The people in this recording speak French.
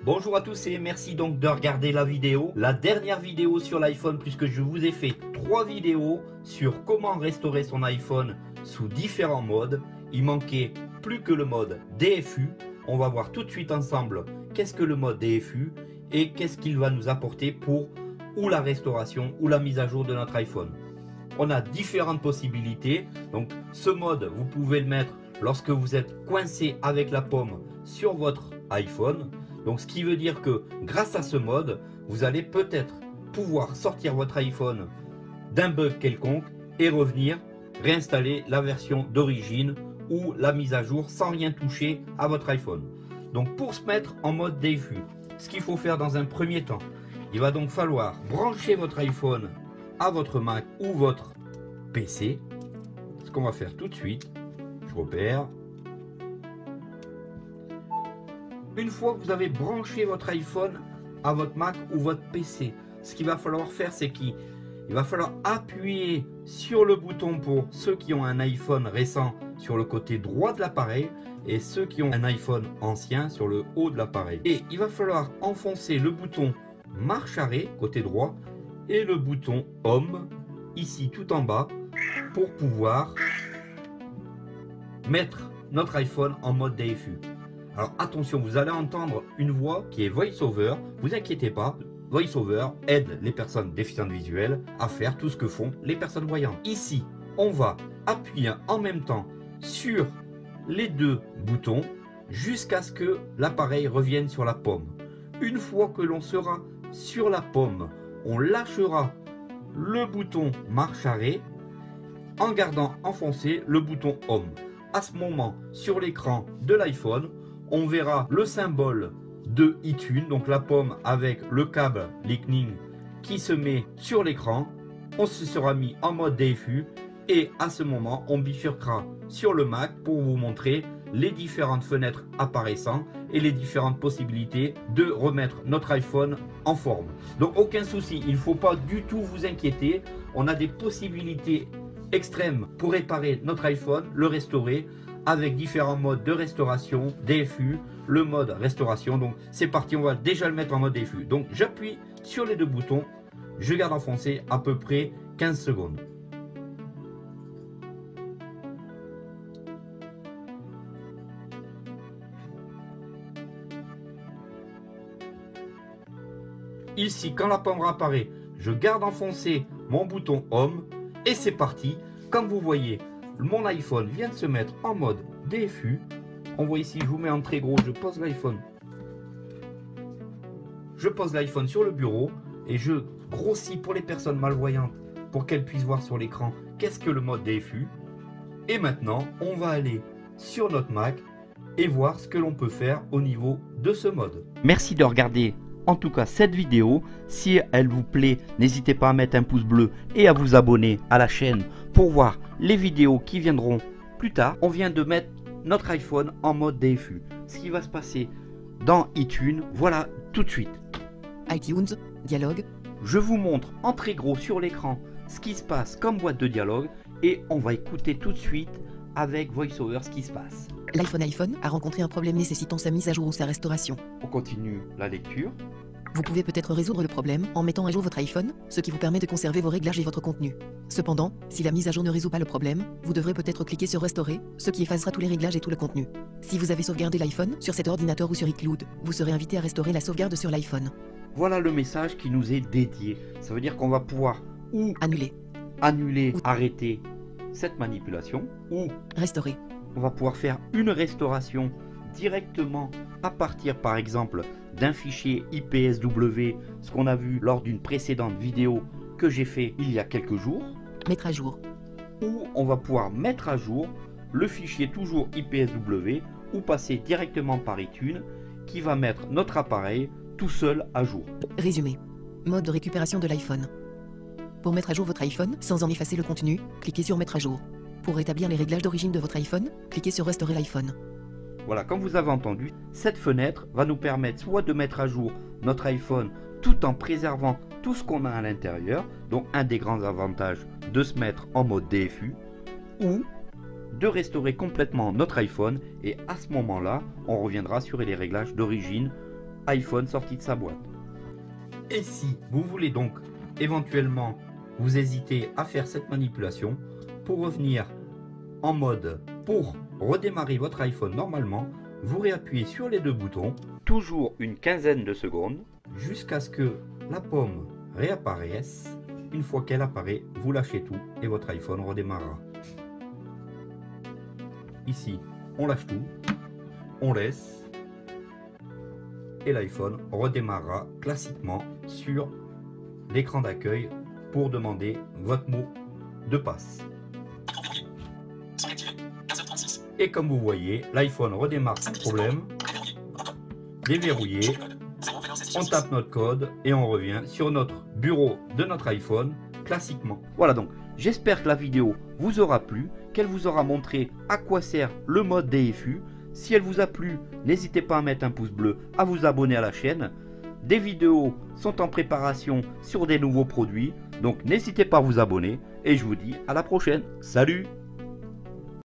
Bonjour à tous et merci donc de regarder la vidéo, la dernière vidéo sur l'iPhone, puisque je vous ai fait 3 vidéos sur comment restaurer son iPhone sous différents modes. Il manquait plus que le mode DFU. On va voir tout de suite ensemble qu'est-ce que le mode DFU et qu'est-ce qu'il va nous apporter pour ou la restauration ou la mise à jour de notre iPhone. On a différentes possibilités. Donc ce mode, vous pouvez le mettre lorsque vous êtes coincé avec la pomme sur votre iPhone. Donc ce qui veut dire que grâce à ce mode, vous allez peut-être pouvoir sortir votre iPhone d'un bug quelconque et revenir réinstaller la version d'origine ou la mise à jour sans rien toucher à votre iPhone. Donc pour se mettre en mode DFU, ce qu'il faut faire dans un premier temps, il va donc falloir brancher votre iPhone à votre Mac ou votre PC. Ce qu'on va faire tout de suite, je repère. Une fois que vous avez branché votre iPhone à votre Mac ou votre PC, ce qu'il va falloir faire, c'est qu'il va falloir appuyer sur le bouton pour ceux qui ont un iPhone récent sur le côté droit de l'appareil et ceux qui ont un iPhone ancien sur le haut de l'appareil. Et il va falloir enfoncer le bouton marche arrêt côté droit et le bouton Home ici tout en bas pour pouvoir mettre notre iPhone en mode DFU. Alors attention, vous allez entendre une voix qui est VoiceOver. Vous inquiétez pas, VoiceOver aide les personnes déficientes visuelles à faire tout ce que font les personnes voyantes. Ici, on va appuyer en même temps sur les deux boutons jusqu'à ce que l'appareil revienne sur la pomme. Une fois que l'on sera sur la pomme, on lâchera le bouton marche arrêt en gardant enfoncé le bouton Home. À ce moment, sur l'écran de l'iPhone, on verra le symbole de iTunes, donc la pomme avec le câble Lightning qui se met sur l'écran. On se sera mis en mode DFU et à ce moment, on bifurquera sur le Mac pour vous montrer les différentes fenêtres apparaissant et les différentes possibilités de remettre notre iPhone en forme. Donc aucun souci, il ne faut pas du tout vous inquiéter. On a des possibilités extrêmes pour réparer notre iPhone, le restaurer avec différents modes de restauration, DFU, le mode restauration. Donc c'est parti, on va déjà le mettre en mode DFU. Donc j'appuie sur les deux boutons, je garde enfoncé à peu près 15 secondes. Ici, quand la pomme apparaît, je garde enfoncé mon bouton Home et c'est parti. Comme vous voyez, mon iPhone vient de se mettre en mode DFU. On voit ici, je vous mets en très gros, je pose l'iPhone. Je pose l'iPhone sur le bureau et je grossis pour les personnes malvoyantes pour qu'elles puissent voir sur l'écran qu'est-ce que le mode DFU. Et maintenant, on va aller sur notre Mac et voir ce que l'on peut faire au niveau de ce mode. Merci de regarder en tout cas cette vidéo. Si elle vous plaît, n'hésitez pas à mettre un pouce bleu et à vous abonner à la chaîne pour voir les vidéos qui viendront plus tard. On vient de mettre notre iPhone en mode DFU. Ce qui va se passer dans iTunes, voilà tout de suite. iTunes, dialogue. Je vous montre en très gros sur l'écran ce qui se passe comme boîte de dialogue et on va écouter tout de suite avec VoiceOver ce qui se passe. L'iPhone a rencontré un problème nécessitant sa mise à jour ou sa restauration. On continue la lecture. Vous pouvez peut-être résoudre le problème en mettant à jour votre iPhone, ce qui vous permet de conserver vos réglages et votre contenu. Cependant, si la mise à jour ne résout pas le problème, vous devrez peut-être cliquer sur Restaurer, ce qui effacera tous les réglages et tout le contenu. Si vous avez sauvegardé l'iPhone sur cet ordinateur ou sur iCloud, vous serez invité à restaurer la sauvegarde sur l'iPhone. Voilà le message qui nous est dédié. Ça veut dire qu'on va pouvoir ou annuler ou arrêter cette manipulation ou restaurer. On va pouvoir faire une restauration directement à partir par exemple d'un fichier IPSW, ce qu'on a vu lors d'une précédente vidéo que j'ai fait il y a quelques jours. Mettre à jour. Ou on va pouvoir mettre à jour le fichier toujours IPSW ou passer directement par iTunes qui va mettre notre appareil tout seul à jour. Résumé. Mode de récupération de l'iPhone. Pour mettre à jour votre iPhone sans en effacer le contenu, cliquez sur Mettre à jour. Pour rétablir les réglages d'origine de votre iPhone, cliquez sur Restaurer l'iPhone. Voilà, comme vous avez entendu, cette fenêtre va nous permettre soit de mettre à jour notre iPhone tout en préservant tout ce qu'on a à l'intérieur, donc un des grands avantages de se mettre en mode DFU, ou de restaurer complètement notre iPhone et à ce moment-là, on reviendra sur les réglages d'origine iPhone sorti de sa boîte. Et si vous voulez donc éventuellement vous hésiter à faire cette manipulation, pour revenir en mode pour redémarrer votre iPhone normalement, vous réappuyez sur les deux boutons, toujours une quinzaine de secondes, jusqu'à ce que la pomme réapparaisse. Une fois qu'elle apparaît, vous lâchez tout et votre iPhone redémarrera. Ici, on lâche tout, on laisse et l'iPhone redémarrera classiquement sur l'écran d'accueil pour demander votre mot de passe. Et comme vous voyez, l'iPhone redémarre sans problème, déverrouillé, on tape notre code et on revient sur notre bureau de notre iPhone classiquement. Voilà, donc j'espère que la vidéo vous aura plu, qu'elle vous aura montré à quoi sert le mode DFU. Si elle vous a plu, n'hésitez pas à mettre un pouce bleu, à vous abonner à la chaîne. Des vidéos sont en préparation sur des nouveaux produits, donc n'hésitez pas à vous abonner et je vous dis à la prochaine. Salut!